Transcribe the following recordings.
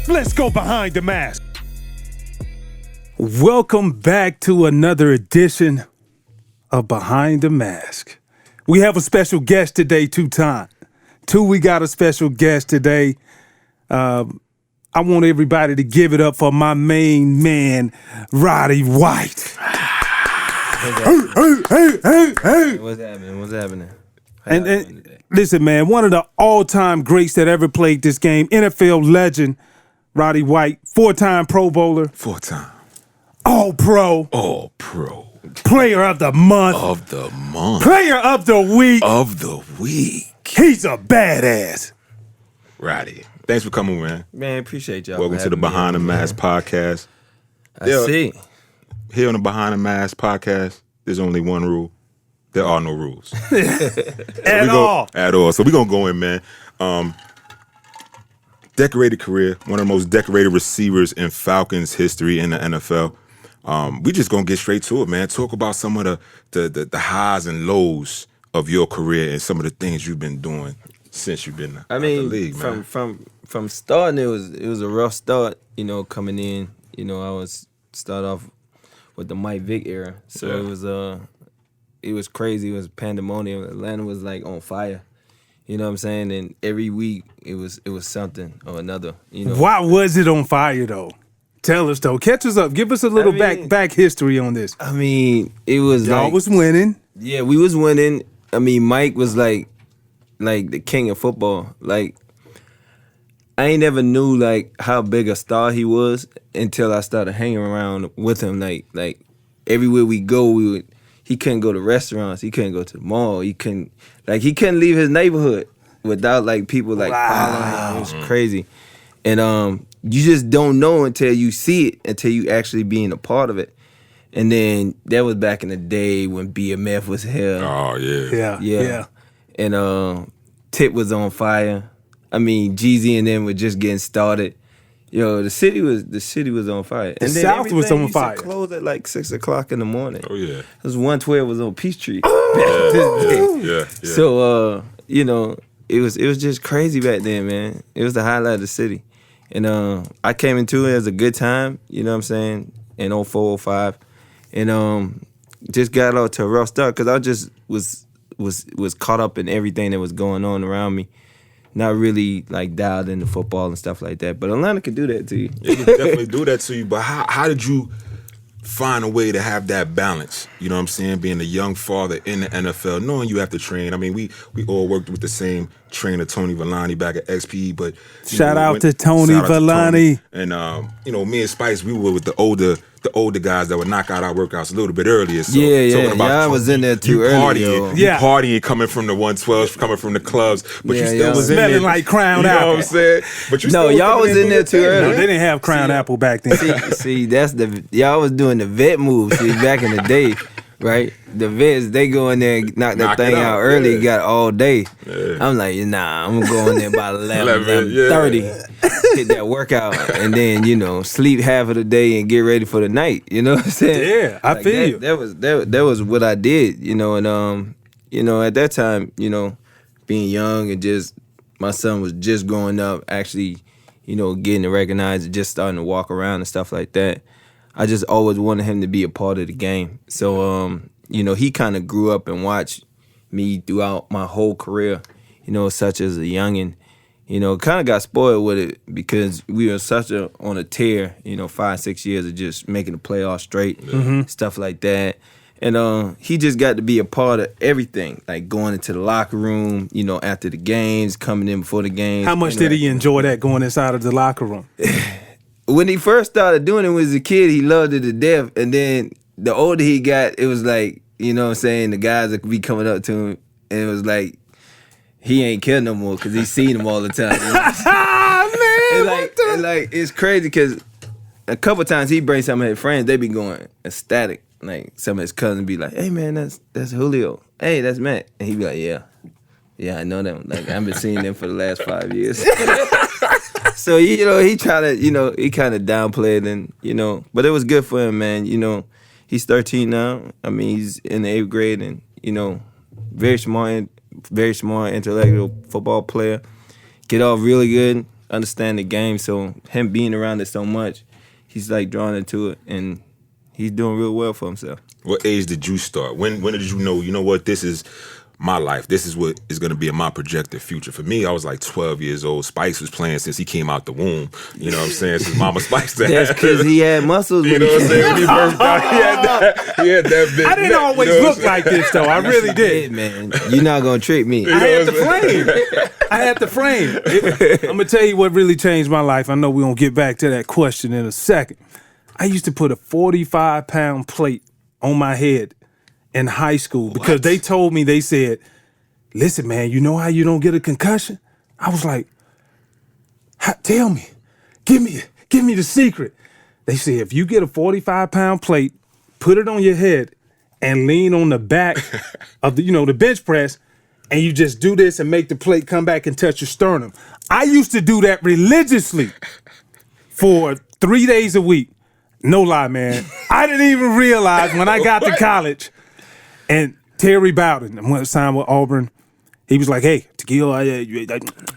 Let's go behind the mask. Welcome back to another edition of Behind the Mask. We have a special guest today, Tutan. We got a special guest today. I want everybody to give it up for my main man, Roddy White. Hey. What's happening? And listen, man, one of the all-time greats that ever played this game, NFL legend, Roddy White, 4-time Pro Bowler. 4-time. All-Pro. All-Pro. Player of the month. Of the month. Player of the week. Of the week. He's a badass. Roddy, thanks for coming, man. Man, appreciate y'all. Welcome to the Behind the Mask podcast. I see. Here on the Behind the Mask podcast, there's only one rule. There are no rules. At all. So we're going to go in, man. Decorated career, one of the most decorated receivers in Falcons history in the NFL. We just going to get straight to it, man. Talk about some of the highs and lows of your career and some of the things you've been doing since you've been out the league, man. From starting, it was a rough start, coming in. I was start off with the Mike Vick era. So it was crazy. It was pandemonium. Atlanta was like on fire. You know what I'm saying? And every week it was something or another. Why was it on fire though? Tell us though. Catch us up. Give us a little back history on this. It was y'all was winning. Yeah, we was winning. Mike was like the king of football. Like I ain't never knew like how big a star he was until I started hanging around with him. Like everywhere we go, he couldn't go to restaurants. He couldn't go to the mall. He couldn't leave his neighborhood without like people like following him. It was crazy. And you just don't know until you see it, until you actually being a part of it. And then that was back in the day when BMF was here. Oh yeah. Yeah. And Tip was on fire. Jeezy and them were just getting started. The city was on fire. The South was on fire. Used to close at like 6 o'clock in the morning. Oh yeah. Because 112 was on Peachtree. Yeah. So it was just crazy back then, man. It was the highlight of the city. And I came into it as a good time, you know what I'm saying, in 04, 05. And just got out to a rough start because I just was caught up in everything that was going on around me. Not really like dialed into football and stuff like that. But Atlanta could do that to you. It can definitely do that to you. But how did you find a way to have that balance? You know what I'm saying? Being a young father in the NFL, knowing you have to train. We all worked with the same trainer, Tony Villani, back at XP. But shout out to Tony Villani. And me and Spice, we were with the older guys that would knock out our workouts a little bit earlier. So I was in there too early. Partying, coming from the 112s, coming from the clubs, but you still was in there. Smelling like Crown Apple. You know what I'm saying? But you y'all was in there too early. No, they didn't have Crown Apple back then. See, that's y'all was doing the vet move. See, back in the day, right? The vets, they go in there and knock that thing out early, got all day. Yeah. I'm like, I'm gonna go in there by 11:30, hit that workout, and then, sleep half of the day and get ready for the night. You know what I'm saying? Yeah, I feel you. That was what I did, and at that time, being young and just, my son was just growing up, actually, getting recognized and just starting to walk around and stuff like that. I just always wanted him to be a part of the game. So, he kind of grew up and watched me throughout my whole career, such as a youngin'. Kind of got spoiled with it because we were on a tear, 5-6 years of just making the playoffs straight, stuff like that. And he just got to be a part of everything, like going into the locker room, after the games, coming in before the games. How much did he enjoy that, going inside of the locker room? When he first started doing it as a kid, he loved it to death. And then the older he got, it was like, the guys would be coming up to him, and it was like, he ain't care no more because he's seen them all the time. Man, it's crazy because a couple times he brings some of his friends, they be going ecstatic. Like some of his cousins be like, "Hey man, that's Julio. Hey, that's Matt," and he be like, "Yeah, I know them. Like I've been seeing them for the last 5 years." So he try to he kind of downplayed and but it was good for him, man. He's 13 now. He's in the 8th grade and very smart, intellectual football player. Get off really good. understand the game. So him being around it so much, he's like drawn into it, and he's doing real well for himself. What age did you start? When did you know what, this is my life. This is what is going to be in my projected future. For me, I was like 12 years old. Spikes was playing since he came out the womb. You know what I'm saying? Since Mama Spikes. That's because he had muscles. You know what I'm saying? When he first got, he had that big I didn't neck, always you know look like this, though. I really did. Man, you're not going to trick me. I had the frame. I'm going to tell you what really changed my life. I know we're going to get back to that question in a second. I used to put a 45-pound plate on my head in high school because they told me, they said, listen, man, you know how you don't get a concussion? I was like, tell me, give me the secret. They said, if you get a 45-pound plate, put it on your head and lean on the back of the bench press, and you just do this and make the plate come back and touch your sternum. I used to do that religiously for 3 days a week. No lie, man. I didn't even realize when I got to college, and Terry Bowden, I went to sign with Auburn, he was like, hey, Takeo,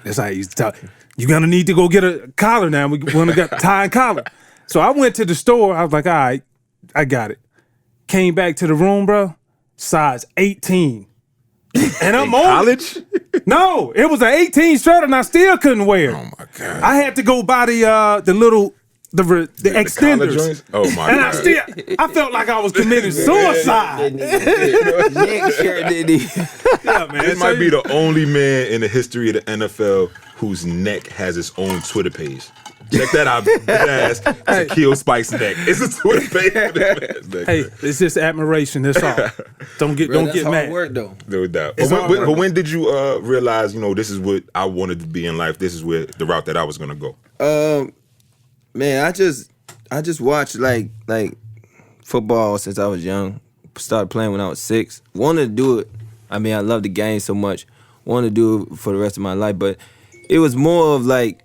that's how he used to talk. You're going to need to go get a collar now. We're going to get tie and collar. So I went to the store. I was like, all right, I got it. Came back to the room, bro, size 18. And I'm on college? No, it was an 18 shirt and I still couldn't wear it. Oh, my God. I had to go buy the little... The extenders. Joints? Oh my and God. I felt like I was committing suicide. Yeah, man. This might be the only man in the history of the NFL whose neck has its own Twitter page. Check that out. That's Takeo Spikes' neck. It's a Twitter page for that man's neck. Hey, it's just admiration. That's all. Don't get that's mad. hard work, though. No doubt. It's But when did you realize, this is what I wanted to be in life? This is where the route that I was going to go? Man, I just watched like football since I was young. Started playing when I was 6. Wanted to do it. I mean, I love the game so much. Wanted to do it for the rest of my life, but it was more of like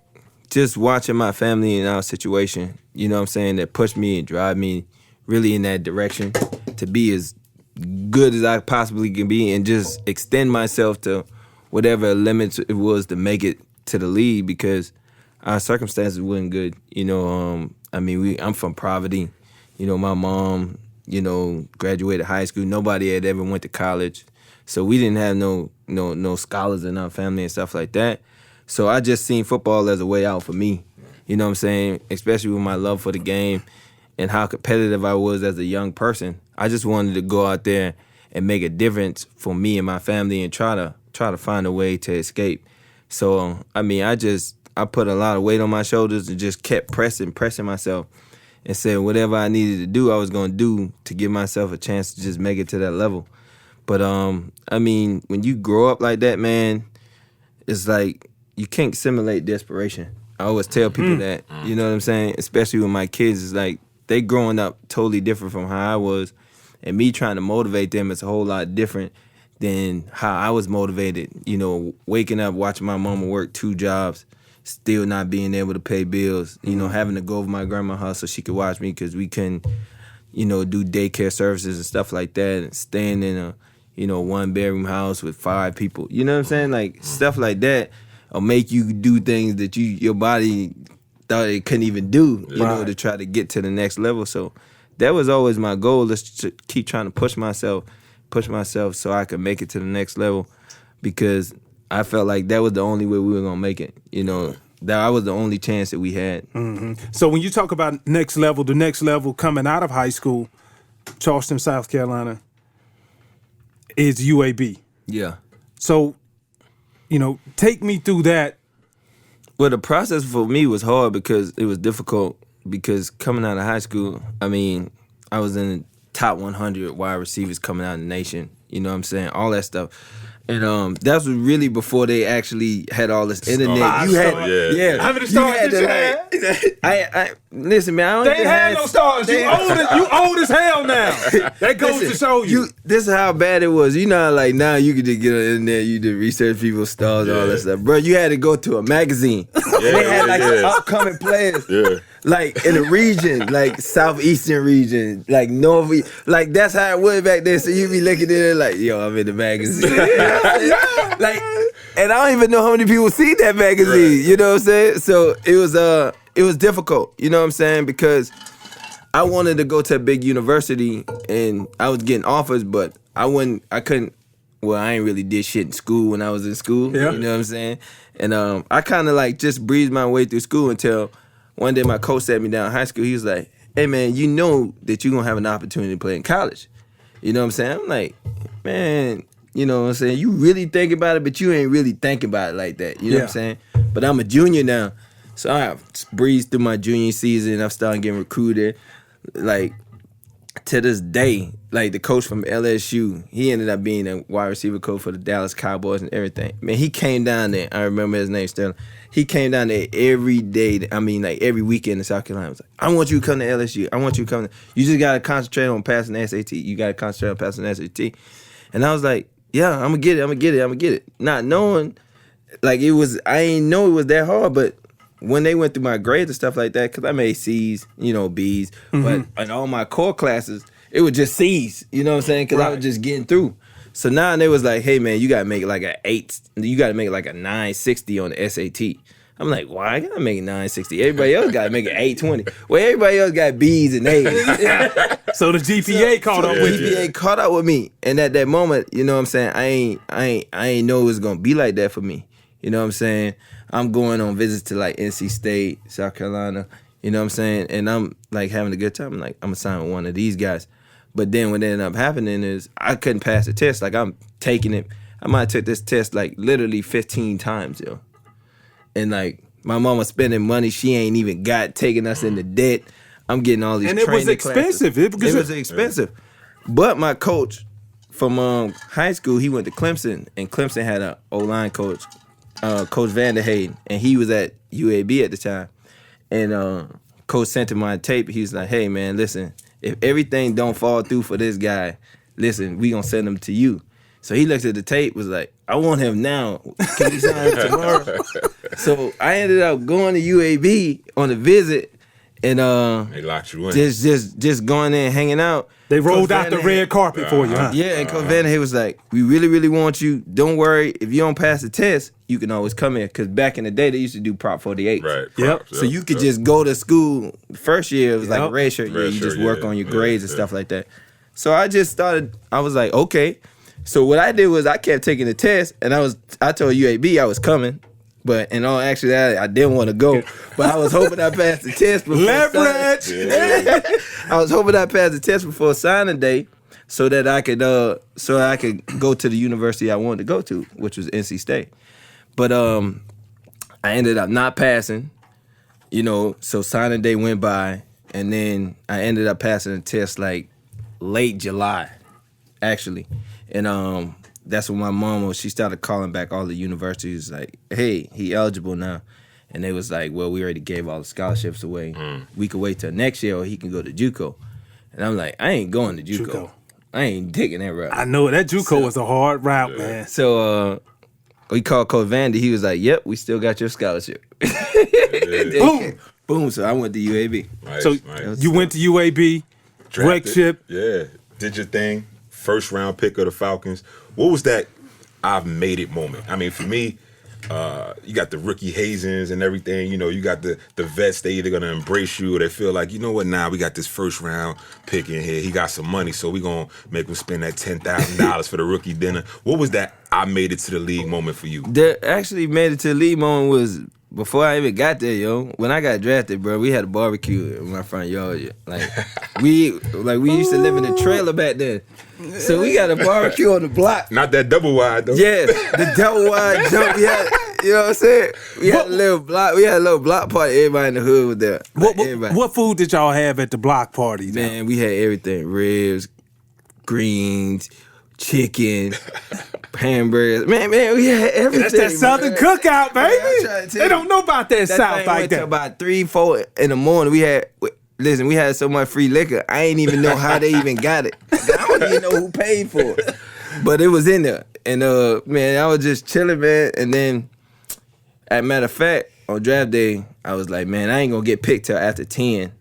just watching my family in our situation. You know what I'm saying? That pushed me and drive me really in that direction to be as good as I possibly can be and just extend myself to whatever limits it was to make it to the league because our circumstances wasn't good, I mean, I'm from poverty. My mom, graduated high school. Nobody had ever went to college, so we didn't have no scholars in our family and stuff like that. So I just seen football as a way out for me. You know what I'm saying? Especially with my love for the game and how competitive I was as a young person. I just wanted to go out there and make a difference for me and my family and try to find a way to escape. So I mean, I put a lot of weight on my shoulders and just kept pressing myself and said whatever I needed to do, I was going to do to give myself a chance to just make it to that level. But, I mean, when you grow up like that, man, it's like you can't simulate desperation. I always tell people that, you know what I'm saying? Especially with my kids, it's like they growing up totally different from how I was. And me trying to motivate them is a whole lot different than how I was motivated. Waking up, watching my mama work 2 jobs, still not being able to pay bills, having to go over my grandma's house so she could watch me because we couldn't, do daycare services and stuff like that, and staying in a, 1-bedroom house with 5 people. You know what I'm saying? Like, stuff like that will make you do things that your body thought it couldn't even do, to try to get to the next level. So that was always my goal, is to keep trying to push myself so I could make it to the next level because I felt like that was the only way we were going to make it. That was the only chance that we had. Mm-hmm. So when you talk about the next level coming out of high school, Charleston, South Carolina, is UAB. Yeah. So, take me through that. Well, the process for me was hard because it was difficult because coming out of high school, I mean, I was in the top 100 wide receivers coming out of the nation. You know what I'm saying? All that stuff. And that was really before they actually had all this internet. Yeah. How many stars did you have? Listen, man, I don't They even had no stars. You old as hell now. That goes to show you. This is how bad it was. You know, how, like now you could just get in there, you just research people's stars, all that stuff, bro. You had to go to a magazine. They had like upcoming players, like in the region, like southeastern region, like north. Like that's how it was back then. So you be looking at it like, yo, I'm in the magazine. Like, and I don't even know how many people see that magazine. Right. You know what I'm saying? So it was difficult, you know what I'm saying? Because I wanted to go to a big university and I was getting offers, but I couldn't, well, I ain't really did shit in school when I was in school, you know what I'm saying? And I kind of like just breezed my way through school until one day my coach sat me down in high school. He was like, hey man, you know that you're going to have an opportunity to play in college. You know what I'm saying? I'm like, man, you know what I'm saying? You really think about it, but you ain't really thinking about it like that. You know what I'm saying? But I'm a junior now. So I breezed through my junior season. I've started getting recruited. Like, to this day, like the coach from LSU, he ended up being a wide receiver coach for the Dallas Cowboys and everything. Man, he came down there. I remember his name, Stanley. He came down there every day. I mean, like every weekend in South Carolina. I was like, I want you to come to LSU. I want you to come. You just got to concentrate on passing the SAT. You got to concentrate on passing the SAT. And I was like, yeah, I'm going to get it. Not knowing, like I ain't know it was that hard, but when they went through my grades and stuff like that, because I made C's, you know, B's, but in all my core classes, it was just C's, you know what I'm saying? Because I was just getting through. So now they was like, hey, man, you got to make it like an 8. You got to make it like a 960 on the SAT. I'm like, why I got to make it 960? Everybody else got to make it 820. Well, everybody else got B's and A's. So the GPA caught up with you. GPA caught up with me. And at that moment, you know what I'm saying, I ain't know it was going to be like that for me. You know what I'm saying? I'm going on visits to like NC State, South Carolina, you know what I'm saying? And I'm like having a good time. I'm like, I'm gonna sign with one of these guys. But then what ended up happening is I couldn't pass the test. Like I'm taking it. I might have took this test like literally 15 times, yo. And like my mama spending money she ain't even got, taking us into debt. I'm getting all these training classes. And it was expensive. It was expensive. But my coach from high school, he went to Clemson, and Clemson had an O-line coach, Coach Vanderhayden, and he was at UAB at the time. And Coach sent him my tape. He was like, hey, man, listen, if everything don't fall through for this guy, listen, we gonna send him to you. So he looked at the tape, was like, I want him now. Can we sign him tomorrow? So I ended up going to UAB on a visit, and they locked you in. Just going there and hanging out. They rolled out the red carpet for you, huh? Yeah, and Coach Vanderhayden was like, we really, really want you. Don't worry. If you don't pass the test, you can always come here. Because back in the day, they used to do Prop 48. Right. Yep. So you could just go to school. First year, it was like a red shirt year. You just work on your grades and stuff like that. So I just started, I was like, okay. So what I did was I kept taking the test, and I told UAB I was coming. But in all actuality, I didn't want to go. But I was hoping I passed the test before leverage. I was hoping I passed the test before signing day, so that I could go to the university I wanted to go to, which was NC State. But I ended up not passing, you know. So signing day went by, and then I ended up passing the test like late July, actually, and that's when my mom she started calling back all the universities like, hey, he eligible now. And they was like, well, we already gave all the scholarships away. We could wait till next year or he can go to JUCO. And I'm like, I ain't going to JUCO. I ain't taking that route. I know that JUCO was a hard route, man. So we called Coach Vandy. He was like, yep, we still got your scholarship. Boom. Boom. So I went to UAB. Nice. You went to UAB, wreck ship. Yeah, did your thing. First round pick of the Falcons. What was that I've made it moment? I mean, for me, you got the rookie hazings and everything. You know, you got the vets. They either gonna embrace you or they feel like, you know what? Nah, we got this first round pick in here. He got some money, so we gonna make him spend that $10,000 for the rookie dinner. What was that I made it to the league moment for you? That actually made it to the league moment was before I even got there, yo. When I got drafted, bro, we had a barbecue in my front yard. Like we used to live in a trailer back then. So we got a barbecue on the block. Not that double wide though. Yeah, the double wide jump. Yeah, you know what I'm saying? We had a little block party. Everybody in the hood was there. What food did y'all have at the block party? Man, we had everything: ribs, greens, chicken, hamburgers. Man, we had everything. That's that Southern cookout, baby. They don't know about that South thing like went that. To about 3-4 in the morning. We had so much free liquor. I ain't even know how they even got it. I don't even know who paid for it. But it was in there. And man, I was just chilling, man. And then, as a matter of fact, on draft day, I was like, man, I ain't gonna get picked till after 10,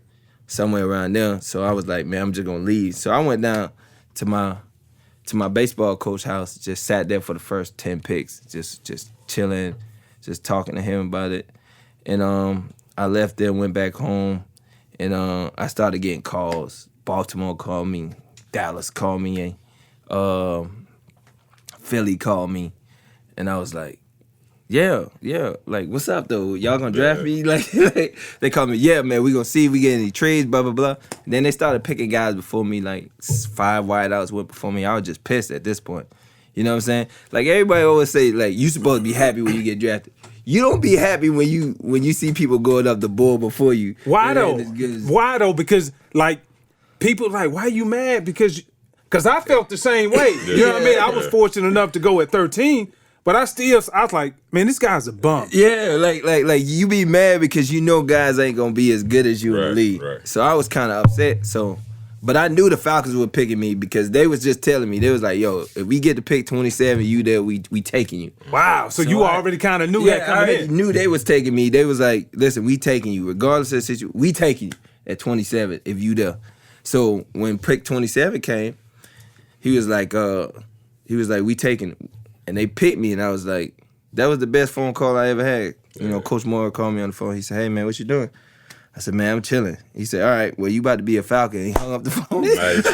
somewhere around there. So I was like, man, I'm just gonna leave. So I went down to my baseball coach house, just sat there for the first 10 picks, just chilling, just talking to him about it. And I left there, went back home, and I started getting calls. Baltimore called me, Dallas called me, Philly called me, and I was like, yeah, like, what's up, though? Y'all gonna draft me? Like, they called me, yeah, man, we gonna see if we get any trades, blah, blah, blah. And then they started picking guys before me, like 5 wideouts went before me. I was just pissed at this point. You know what I'm saying? Like, everybody always say, like, you supposed to be happy when you get drafted. You don't be happy when you see people going up the board before you. Why though? Why though? Because, like, people like, why you mad? Because I felt the same way. You know what I mean? I was fortunate enough to go at 13. But I was like, man, this guy's a bum. Yeah, like you be mad because you know guys ain't gonna be as good as you in the league. Right. So I was kind of upset. But I knew the Falcons were picking me because they was just telling me, they was like, yo, if we get to pick 27, you there, we taking you. Wow. So you already kind of knew that coming in. I already knew they was taking me. They was like, listen, we taking you regardless of the situation. We taking you at 27 if you there. So when pick 27 came, he was like, we taking. And they picked me, and I was like, that was the best phone call I ever had. You know, Coach Moore called me on the phone. He said, hey, man, what you doing? I said, man, I'm chilling. He said, all right, well, you about to be a Falcon. And he hung up the phone. Nice.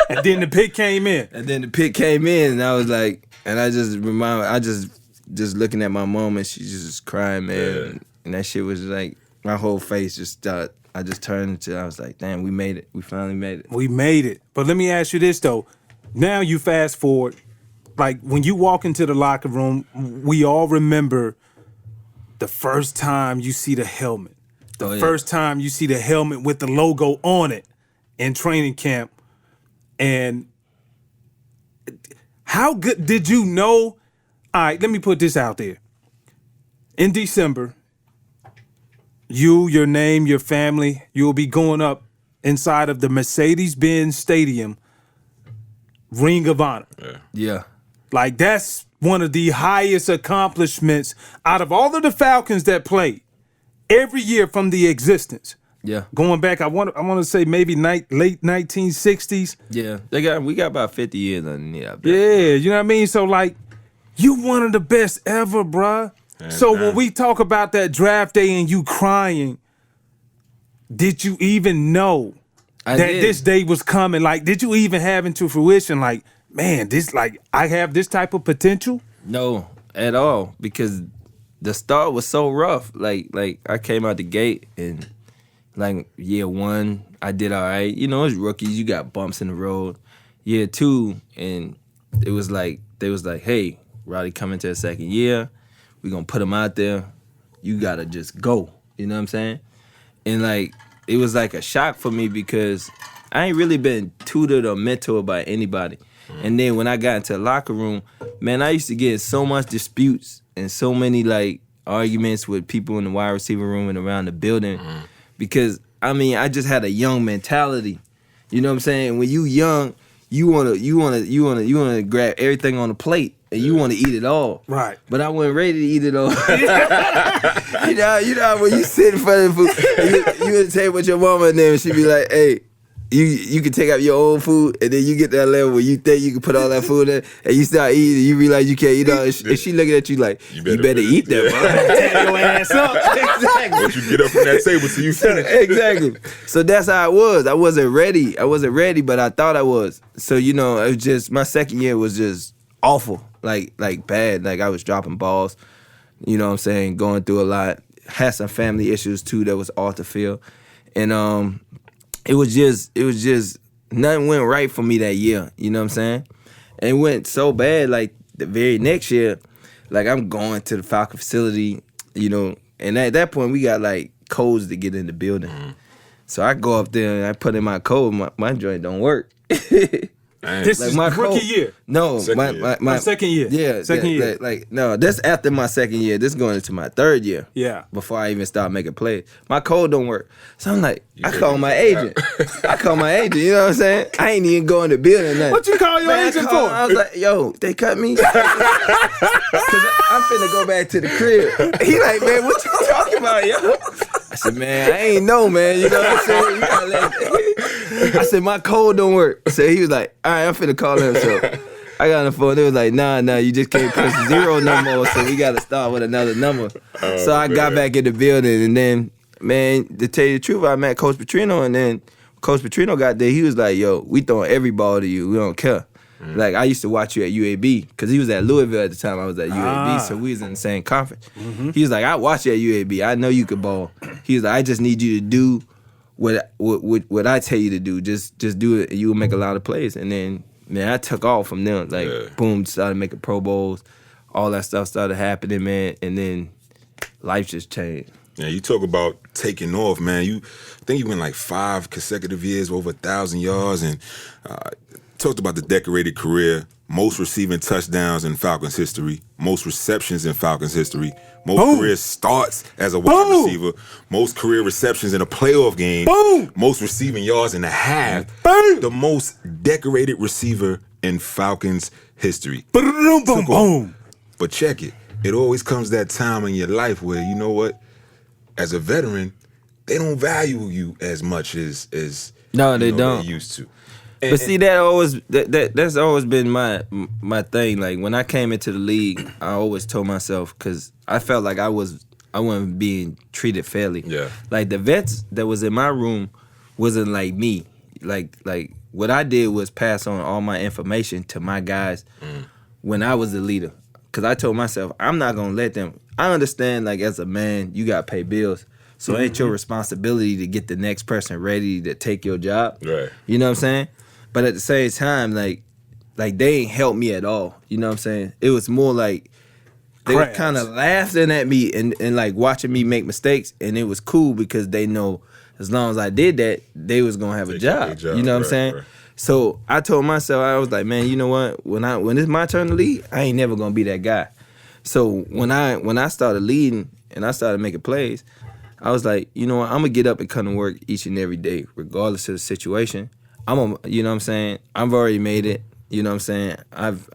And then the pick came in. And I was like, and I just looking at my mom, and she just crying, man. Yeah. And that shit was like, my whole face just started. I just turned into, I was like, damn, we made it. We finally made it. We made it. But let me ask you this, though. Now you fast forward. Like, when you walk into the locker room, we all remember the first time you see the helmet. The first time you see the helmet with the logo on it in training camp. And how good did you know? All right, let me put this out there. In December, your name, your family, you'll be going up inside of the Mercedes-Benz Stadium Ring of Honor. Yeah. Like, that's one of the highest accomplishments out of all of the Falcons that played every year from the existence. Yeah. Going back, I want to say maybe late 1960s. Yeah. We got about 50 years underneath. Yeah, you know what I mean? So, like, you one of the best ever, bruh. So when we talk about that draft day and you crying, did you even know this day was coming? Like, did you even have into fruition, like, man, I have this type of potential? No, at all, because the start was so rough. Like I came out the gate and like year 1, I did all right. You know, as rookies, you got bumps in the road. Year 2, and it was like they was like, hey, Roddy coming to the second year. We gonna put him out there. You gotta just go. You know what I'm saying? And like it was like a shock for me because I ain't really been tutored or mentored by anybody. And then when I got into the locker room, man, I used to get in so much disputes and so many like arguments with people in the wide receiver room and around the building because I mean I just had a young mentality. You know what I'm saying? When you young, you wanna grab everything on the plate and you wanna eat it all. Right. But I wasn't ready to eat it all. you know when you sit in front of the food, you at the table with your mama and then she be like, hey. You can take out your own food, and then you get to that level where you think you can put all that food in, and you start eating, and you realize you can't eat all. And she looking at you like, you better eat that, bro. Tear your ass up. Exactly. Once you get up from that table till you finish. Exactly. So that's how it was. I wasn't ready, but I thought I was. So, you know, it was just, my second year was just awful, like bad. Like, I was dropping balls, you know what I'm saying, going through a lot. Had some family issues, too, that was off the field. And, it was just nothing went right for me that year, you know what I'm saying? And it went so bad, like the very next year, like I'm going to the Falcon facility, you know, and at that point we got like codes to get in the building. So I go up there and I put in my code, my joint don't work. Man. This Like is my rookie coach- year. No, Second year. my Second year. Yeah, Second year. No, that's after my second year. This is going into my third year. Yeah. Before I even start making plays, my code don't work. So I'm like, I call my agent. You know what I'm saying? I ain't even going to building nothing. What you call your agent for? I was like, yo, they cut me. Cause I'm finna go back to the crib. He like, man, what you talking about, yo? I said, man, I ain't know, man. You know what I'm saying? You gotta I said, my code don't work. So he was like, all right, I'm finna call him. So I got on the phone. They was like, nah, you just can't press 0 no more. So we got to start with another number. So I got back in the building. And then, man, to tell you the truth, I met Coach Petrino. And then Coach Petrino got there. He was like, yo, we throwing every ball to you. We don't care. Like, I used to watch you at UAB because he was at Louisville at the time. I was at UAB, so we was in the same conference. He was like, I watched you at UAB. I know you could ball. He was like, I just need you to do what I tell you to do. Just do it, and you will make a lot of plays. And then, man, I took off from them. Like, boom, started making Pro Bowls. All that stuff started happening, man. And then life just changed. Yeah, you talk about taking off, man. I think you went like 5 consecutive years, over 1,000 yards, and talked about the decorated career, most receiving touchdowns in Falcons history, most receptions in Falcons history, most career starts as a wide receiver, most career receptions in a playoff game, most receiving yards in a half, the most decorated receiver in Falcons history. But check it. It always comes that time in your life where, you know what, as a veteran, they don't value you as much as No, they don't. they used to. But see, that's always been my thing. Like, when I came into the league, I always told myself, because I felt like I wasn't being treated fairly. Yeah. Like, the vets that was in my room wasn't like me. Like what I did was pass on all my information to my guys when I was the leader. Because I told myself, I'm not gonna let them. I understand, like, as a man, you gotta pay bills. So it ain't your responsibility to get the next person ready to take your job. Right. You know what I'm saying? But at the same time, like they ain't helped me at all. You know what I'm saying? It was more like they were kind of laughing at me and like watching me make mistakes, and it was cool because they know as long as I did that, they was gonna have a job. You know what I'm saying? Right. So I told myself, I was like, man, you know what? When it's my turn to lead, I ain't never gonna be that guy. So when I started leading and I started making plays, I was like, you know what? I'm gonna get up and come to work each and every day, regardless of the situation. You know what I'm saying? I've already made it. You know what I'm saying? I've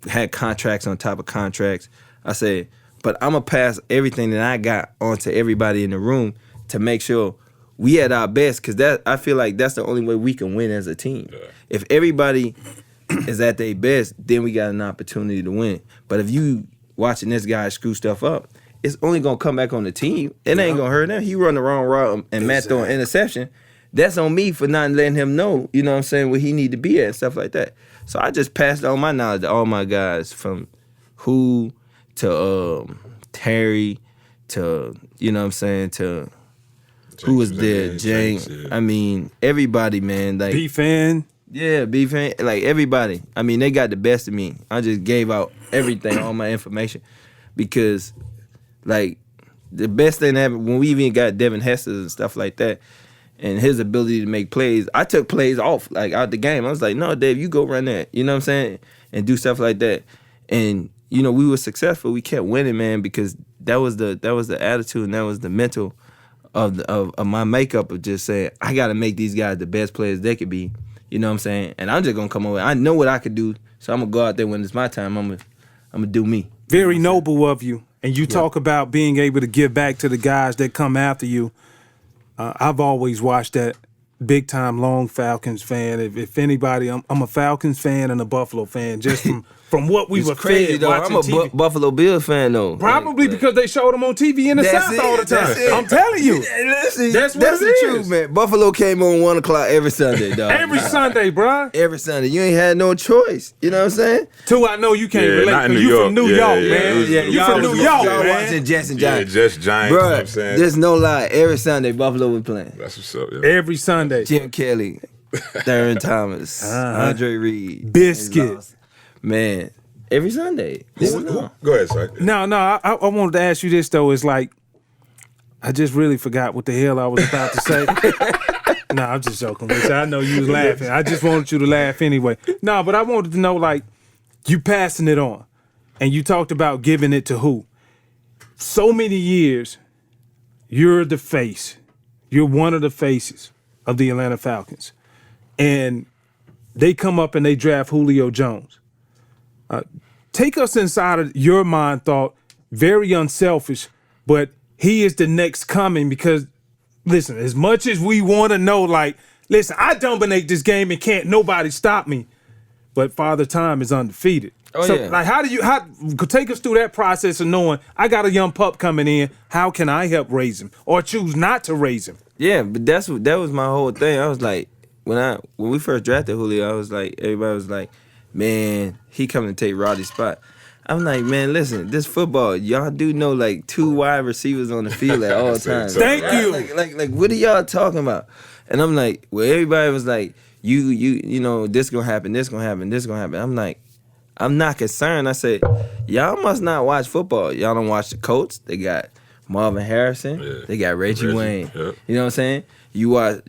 had contracts on top of contracts. I said, but I'm gonna pass everything that I got on to everybody in the room to make sure we at our best, because I feel like that's the only way we can win as a team. Yeah. If everybody is at their best, then we got an opportunity to win. But if you watching this guy screw stuff up, it's only gonna come back on the team. It ain't gonna hurt him. He run the wrong route and Matt throw an interception. That's on me for not letting him know, you know what I'm saying, where he need to be at and stuff like that. So I just passed on my knowledge to all my guys, from Who to Terry to, you know what I'm saying, to who was there, James. I mean, everybody, man. Like B-Fan. Yeah, B-Fan. Like, everybody. I mean, they got the best of me. I just gave out everything, all my information. Because, like, the best thing that happened, when we even got Devin Hester and stuff like that, and his ability to make plays, I took plays off, like, out the game. I was like, no, Dave, you go run that. You know what I'm saying? And do stuff like that. And, you know, we were successful. We kept winning, man, because that was the attitude and that was the mental of my makeup of just saying, I got to make these guys the best players they could be. You know what I'm saying? And I'm just going to come over. I know what I could do, so I'm going to go out there when it's my time. I'm going to do me. Very noble of you. And you talk about being able to give back to the guys that come after you. I've always watched that big-time long Falcons fan. If anybody, I'm a Falcons fan and a Buffalo fan, just from what we were crazy, fed though. watching I'm a TV. Buffalo Bills fan, though. Probably because they showed them on TV in the That's South it, all the time. that's it. I'm telling you. Listen, That's what that's it the is. truth, man. Buffalo came on 1 o'clock every Sunday, dog. Every Sunday, bruh. Every Sunday. You ain't had no choice. You know what I'm saying? Two, I know you can't Yeah, relate not in because New you York. from New Yeah, York, yeah, man. it was- You y'all from New was- York, y'all man. watching Jets and Yeah, Giants. just Giants, you know what I'm Bruh, saying? there's no lie. Every Sunday, Buffalo was playing. That's what's up, yo. Every Sunday. Jim Kelly, Darren Thomas, Andre Reed, Biscuit. Man, every Sunday. Go ahead, sir. No, I wanted to ask you this, though. It's like, I just really forgot what the hell I was about to say. Nah, I'm just joking with you. I know you was laughing. I just wanted you to laugh anyway. No, but I wanted to know, like, you passing it on. And you talked about giving it to who? So many years, you're the face. You're one of the faces of the Atlanta Falcons. And they come up and they draft Julio Jones. Take us inside of your mind thought, very unselfish, but he is the next coming because, listen, as much as we want to know, like, listen, I dominate this game and can't nobody stop me, but Father Time is undefeated. Oh, So, yeah. like, take us through that process of knowing I got a young pup coming in, how can I help raise him or choose not to raise him? Yeah, but that was my whole thing. I was like, when we first drafted Julio, I was like, everybody was like, man, he coming to take Roddy's spot. I'm like, man, listen, this football, y'all do know like 2 wide receivers on the field at all times. Thank you. Like, what are y'all talking about? And I'm like, well, everybody was like, you know, this gonna happen, this gonna happen, this gonna happen. I'm like, I'm not concerned. I said, y'all must not watch football. Y'all don't watch the Colts. They got Marvin Harrison. Yeah. They got Reggie Wayne. Yep. You know what I'm saying? You watch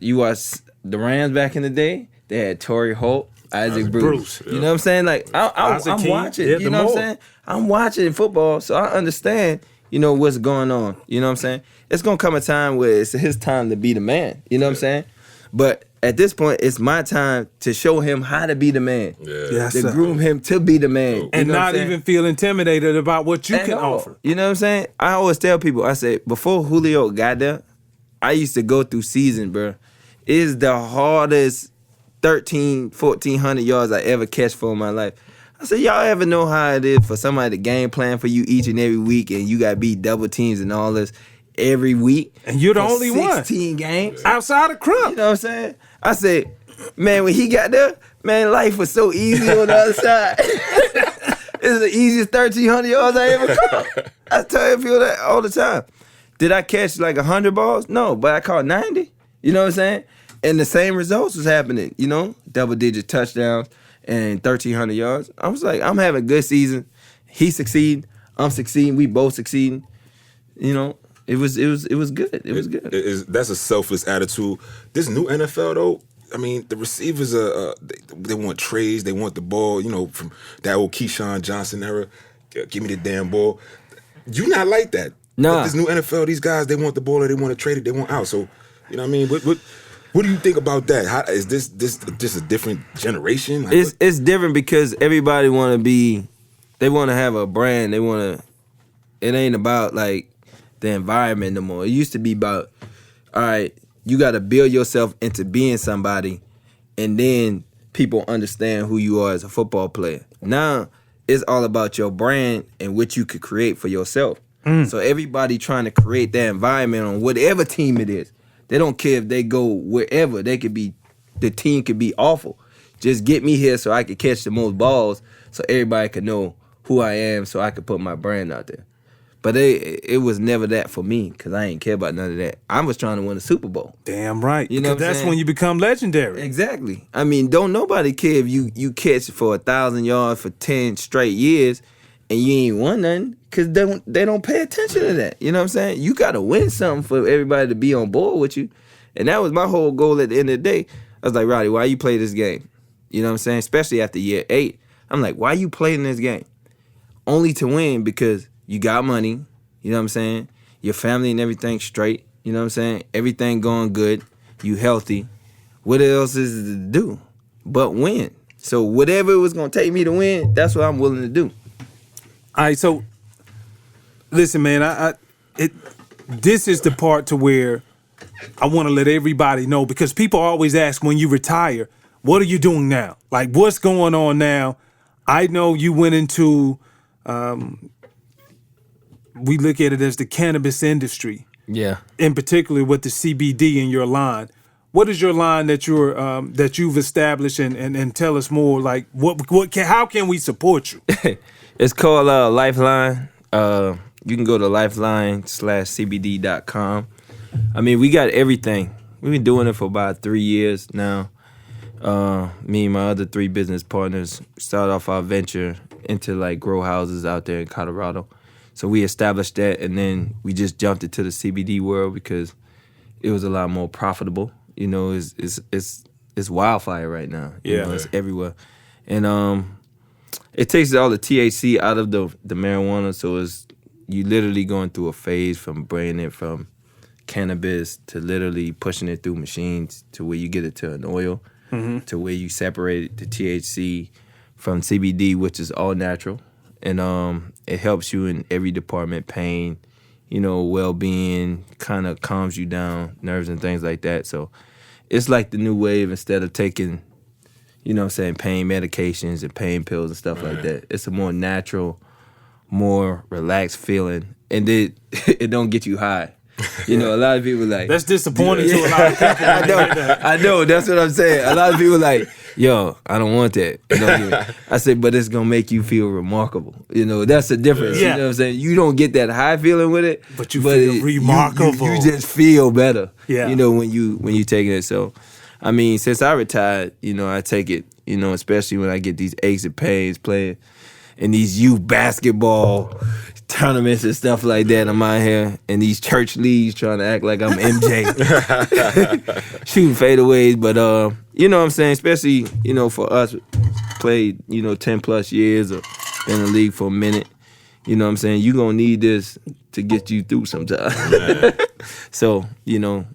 the Rams back in the day. They had Torrey Holt, Isaac Bruce. Yeah. You know what I'm saying? Like I'm King, watching. yeah, You know what I'm more. saying? I'm watching football, so I understand. You know what's going on. You know what I'm saying? It's gonna come a time where it's his time to be the man. You know what I'm saying? But at this point, it's my time to show him how to be the man. Yeah. Yes, To sir. groom him to be the man. You And know what I'm not saying? even feel intimidated about what you At can all. offer. You know what I'm saying? I always tell people, I say, before Julio got there, I used to go through season, bro. It is the hardest 1,400 yards I ever catch for in my life. I said, y'all ever know how it is for somebody to game plan for you each and every week and you got to beat double teams and all this every week? And you're the for only one. 16 games. Outside of Crump. You know what I'm saying? I said, man, when he got there, man, life was so easy on the other side. It's the easiest 1,300 yards I ever caught. I tell people that all the time. Did I catch like 100 balls? No, but I caught 90. You know what I'm saying? And the same results was happening, you know? Double-digit touchdowns and 1,300 yards. I was like, I'm having a good season. He succeeding. I'm succeeding. We both succeeding. You know? It was good. It was good. That's a selfless attitude. This new NFL though, I mean, the receivers they want trades, they want the ball. You know, from that old Keyshawn Johnson era, give me the damn ball. You not like that. Nah. But this new NFL, these guys they want the ball or they want to trade it, they want out. So, you know what I mean? What do you think about that? How, is this just a different generation? Like, It's different because everybody want to be, they want to have a brand. They want to. It ain't about like the environment no more. It used to be about, all right, you got to build yourself into being somebody, and then people understand who you are as a football player. Now it's all about your brand and what you could create for yourself. So everybody trying to create that environment on whatever team it is. They don't care if they go wherever. They could be, the team could be awful. Just get me here so I could catch the most balls, so everybody could know who I am, so I could put my brand out there. But it was never that for me because I ain't care about none of that. I was trying to win a Super Bowl. Damn right. You know what I'm that's saying? when you become legendary. Exactly. I mean, don't nobody care if you catch for 1,000 yards for 10 straight years and you ain't won nothing because they don't pay attention to that. You know what I'm saying? You got to win something for everybody to be on board with you. And that was my whole goal at the end of the day. I was like, Roddy, why you play this game? You know what I'm saying? Especially after year 8. I'm like, why you playing this game? Only to win because you got money. You know what I'm saying? Your family and everything straight. You know what I'm saying? Everything going good. You healthy. What else is it to do but win? So whatever it was going to take me to win, that's what I'm willing to do. All right, so listen, man, this is the part to where I want to let everybody know because people always ask when you retire, what are you doing now? Like, what's going on now? I know you went into, we look at it as the cannabis industry, Yeah. in particular with the CBD in your line. What is your line that you've established and tell us more? Like, how can we support you? It's called Lifeline. You can go to lifeline/cbd.com. I mean, we got everything. We've been doing it for about 3 years now. Me and my other 3 business partners started off our venture into like grow houses out there in Colorado. So we established that, and then we just jumped into the CBD world because it was a lot more profitable. it's wildfire right now. Yeah. It's everywhere. And it takes all the THC out of the marijuana, so you literally going through a phase from bringing it from cannabis to literally pushing it through machines to where you get it to an oil, to where you separate the THC from CBD, which is all natural. And it helps you in every department, pain, well-being, kind of calms you down, nerves and things like that. So it's like the new wave. Instead of taking, pain medications and pain pills and stuff like that, it's a more natural, more relaxed feeling. And it don't get you high. A lot of people like... That's disappointing to a lot of people. I know, that's what I'm saying. A lot of people like, yo, I don't want that. I say, but it's going to make you feel remarkable. That's the difference. Yeah. You know what I'm saying? You don't get that high feeling with it. But you feel remarkable. You just feel better, yeah. When you taking it. So, I mean, since I retired, I take it, especially when I get these aches and pains playing in these youth basketball tournaments and stuff like that. I'm out here in these church leagues trying to act like I'm MJ. Shooting fadeaways. But, you know what I'm saying? Especially, for us, played, 10 plus years or been in the league for a minute. You know what I'm saying? You're going to need this to get you through sometime. So,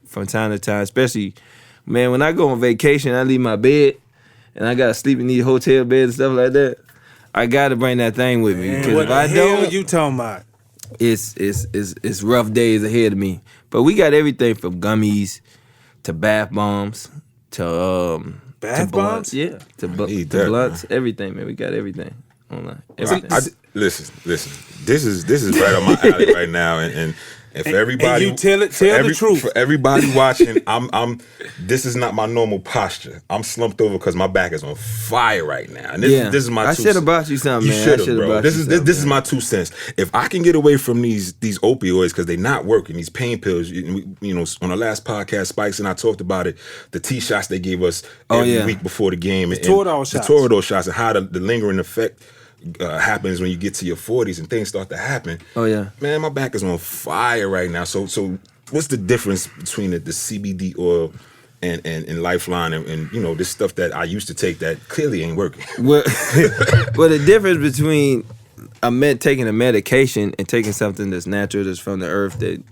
from time to time, especially, man, when I go on vacation, I leave my bed and I got to sleep in these hotel beds and stuff like that. I gotta bring that thing with me, because what if I the hell don't, you talking about? It's rough days ahead of me. But we got everything from gummies to bath bombs to Bath bombs? Yeah, to that, blunts, everything, man. We got everything online. Everything. Listen. This is right on my alley right now, and if everybody, and you tell the truth. For everybody watching, I'm. This is not my normal posture. I'm slumped over because my back is on fire right now. And this is my. I should have brought you something, man. You should have, bro. This is my 2 cents. If I can get away from these opioids because they're not working, these pain pills. On the last podcast, Spikes and I talked about it. The T shots they gave us every week before the game. The Toradol shots, and how the lingering effect happens when you get to your 40s and things start to happen. Oh yeah, man, my back is on fire right now. So what's the difference between the CBD oil and Lifeline and this stuff that I used to take that clearly ain't working? Well, the difference between taking a medication and taking something that's natural, that's from the earth, that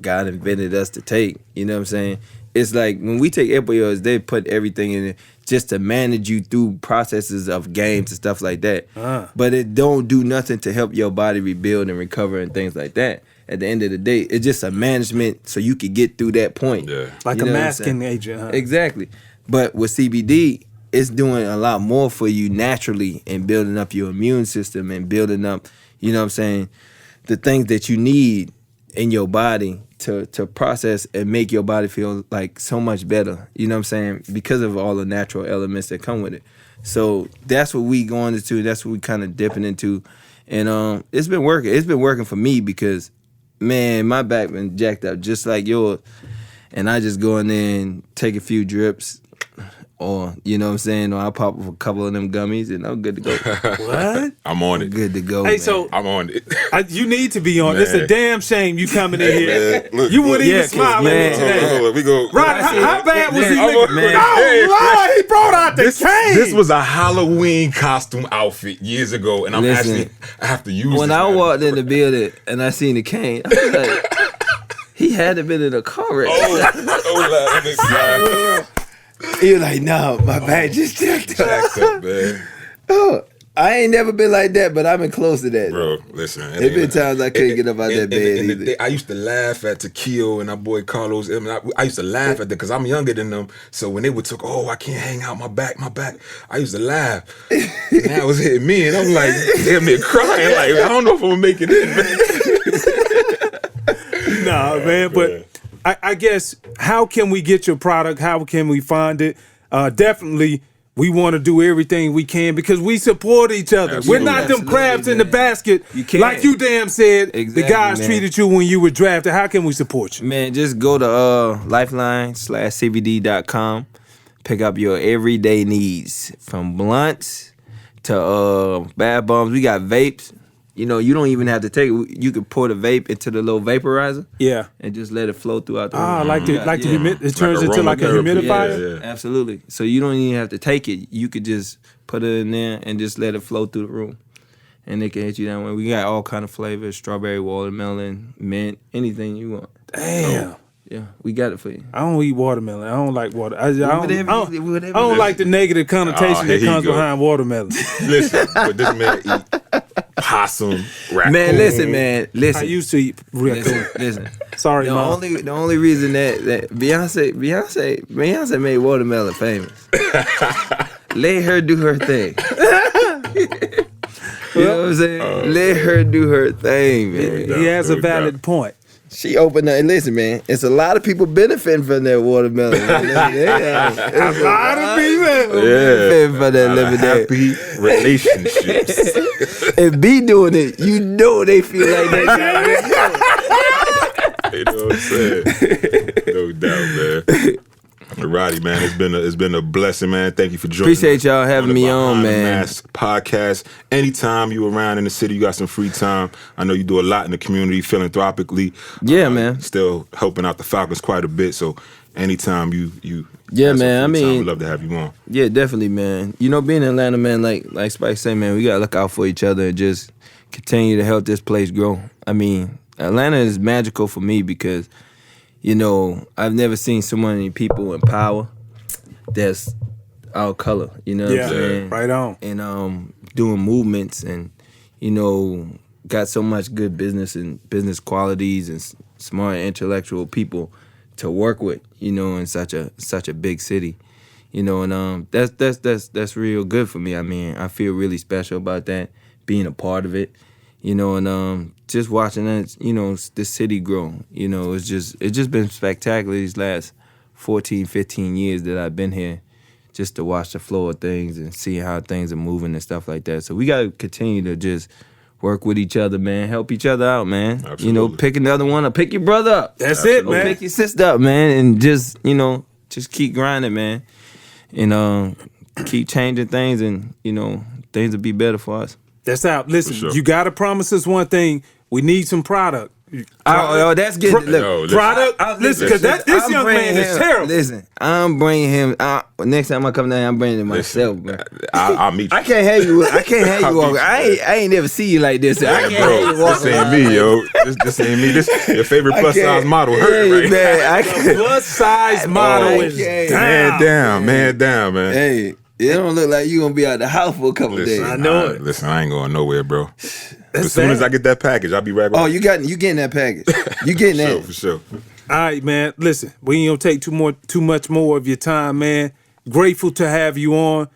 God invented us to take, you know what I'm saying? It's like when we take opioids, they put everything in it just to manage you through processes of games and stuff like that. But it don't do nothing to help your body rebuild and recover and things like that. At the end of the day, it's just a management so you could get through that point. Yeah. Like a masking agent, huh? Exactly. But with CBD, it's doing a lot more for you naturally and building up your immune system and building up, you know what I'm saying, the things that you need in your body to process and make your body feel like so much better, you know what I'm saying, because of all the natural elements that come with it. So that's what we going into, that's what we kind of dipping into. And it's been working. It's been working for me because, man, my back been jacked up just like yours. And I just go in there and take a few drips, or, you know what I'm saying, or I pop up a couple of them gummies and I'm good to go. What? I'm on it. Good to go, Hey, man. so I'm on it. you need to be on. It's a damn shame you coming in here. Man, look, You wouldn't even yeah, smile at man, me today. Hold on, we go. Roddy, how bad was he? Man, Oh, Lord, he brought out the cane. This was a Halloween costume outfit years ago, and I have to use it. When I walked in the building and I seen the cane, I was like, he had to been in a car wreck. He was like, no, my back just jacked up, man. Oh, I ain't never been like that, but I've been close to that. Bro, listen. There been times I couldn't get up out that bed either. I used to laugh at Takeo and our boy Carlos. I used to laugh at them because I'm younger than them. So when they would talk, I can't hang out my back. I used to laugh. Now it was hitting me, and I'm like, damn it, crying. Like, I don't know if I'm gonna make it in, man. Nah, man, but I guess, how can we get your product? How can we find it? Definitely, we want to do everything we can because we support each other. Absolutely. We're not them crabs in the man. basket. You can't. Like you damn said, Exactly, the guys man. treated you when you were drafted. How can we support you? Man, just go to lifeline/cbd.com. Pick up your everyday needs, from blunts to bath bombs. We got vapes. you know, you don't even have to take it. You could pour the vape into the little vaporizer. Yeah. And just let it flow throughout the room. Ah, like the humid. It turns Like into like a aromatherapy. humidifier. Yeah. Absolutely. So you don't even have to take it. You could just put it in there and just let it flow through the room. And it can hit you that way. We got all kind of flavors: strawberry, watermelon, mint, anything you want. Damn. Yeah, we got it for you. I don't eat watermelon. I don't like water. I Whatever don't you- whatever I don't you- like the negative connotation here that you comes go. behind watermelon. Listen, but this man eat possum, raccoon. Man, listen, man, I listen. used to eat raccoon. Listen. Sorry, Mom. The only reason that Beyonce made watermelon famous. Let her do her thing. You know what I'm saying? Let her do her thing, man. He has a no valid doubt. point. She opened that. Listen, man, it's a lot of people benefiting from that watermelon. A lot of people. Yeah. For that lemonade. Happy relationships. And be doing it, you know they feel like that. You know what I'm saying? No doubt, man. Roddy, man, it's been a blessing, man. Thank you for joining. Appreciate us y'all having the me on, Behind the man. Mask podcast. Anytime you around in the city, you got some free time. I know you do a lot in the community philanthropically. Yeah, man. Still helping out the Falcons quite a bit. So anytime you Yeah, have some man, free I time, mean- we'd love to have you on. Yeah, definitely, man. You know, being in Atlanta, man, like Spike said, man, we gotta look out for each other and just continue to help this place grow. I mean, Atlanta is magical for me because, you know, I've never seen so many people in power that's our color. You know what I'm saying? Right on. And doing movements and, you know, got so much good business and business qualities and smart intellectual people to work with, you know, in such a big city. You know, and that's real good for me. I mean, I feel really special about that, being a part of it. You know, and just watching that, you know, this city grow. You know, it's just been spectacular these last 14, 15 years that I've been here, just to watch the flow of things and see how things are moving and stuff like that. So we got to continue to just work with each other, man. Help each other out, man. Absolutely. You know, pick another one up. Pick your brother up. That's it, Absolutely. man. Pick your sister up, man. And just, you know, just keep grinding, man. And keep changing things and, you know, things will be better for us. That's out. Listen, For sure. you got to promise us one thing. We need some product. Oh, that's getting Pro- look. No, listen. Product. Listen, because this I'm young bringing man is him- terrible. Listen, I'm bringing him. Next time I come down, I'm bringing him myself, man. I'll meet you. I can't have you. I'll walk. meet you, I ain't never see you like this. I can't have you Bro, walk this ain't around. me, yo. This ain't me. This your favorite plus size model. Hurt Hey, right man, I The can't. plus size model Oh, is okay. down. Man down, man. Hey, it don't look like you gonna be out the house for a couple Listen, days. I know it. Listen, I ain't going nowhere, bro. That's As soon as bad. I get that package, I'll be right back. Oh, you getting that package? You getting that? for sure. All right, man. Listen, we ain't gonna take too much more of your time, man. Grateful to have you on.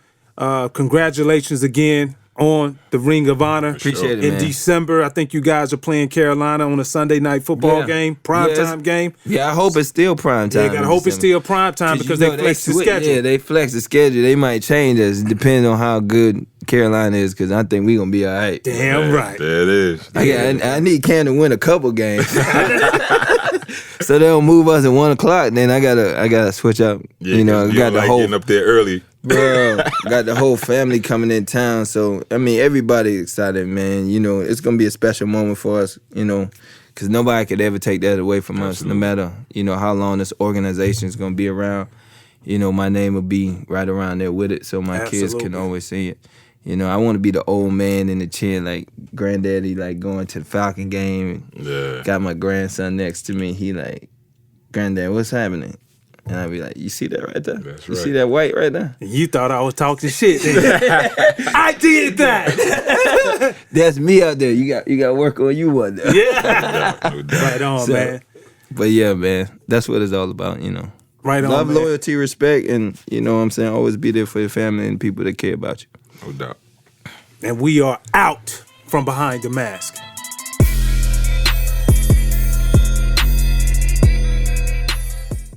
Congratulations again on the Ring of Honor. Appreciate it, In man. December, I think you guys are playing Carolina on a Sunday night football Yeah. game, primetime game. Yeah, I hope it's still prime time. Yeah, gotta hope it's still prime time because they flex the schedule. Yeah, they flex the schedule. They might change us depending on how good Carolina is, because I think we gonna be all right. Damn right. There it is. I need Cam to win a couple games, so they'll move us at 1 o'clock. Then I gotta switch up. Yeah, you know, 'cause got don't the like whole getting up there early. bro, got the whole family coming in town. So I mean, everybody excited, man. You know, it's gonna be a special moment for us. You know, because nobody could ever take that away from us, no matter how long this organization is gonna be around. You know, my name will be right around there with it, so my kids can Absolutely. always see it. You know, I want to be the old man in the chair, like granddaddy, like going to the Falcon game. Yeah. Got my grandson next to me. He like, granddad, what's happening? And I be like, you see that right there? That's You right. see that white right there? You thought I was talking shit. I did that. That's me out there. You got work on you one day. Yeah. No doubt. Right on, So- man. But yeah, man, that's what it's all about, you know. Right on, Love, man. loyalty, respect, and you know what I'm saying, always be there for your family and people that care about you. No doubt. And we are out from behind the mask.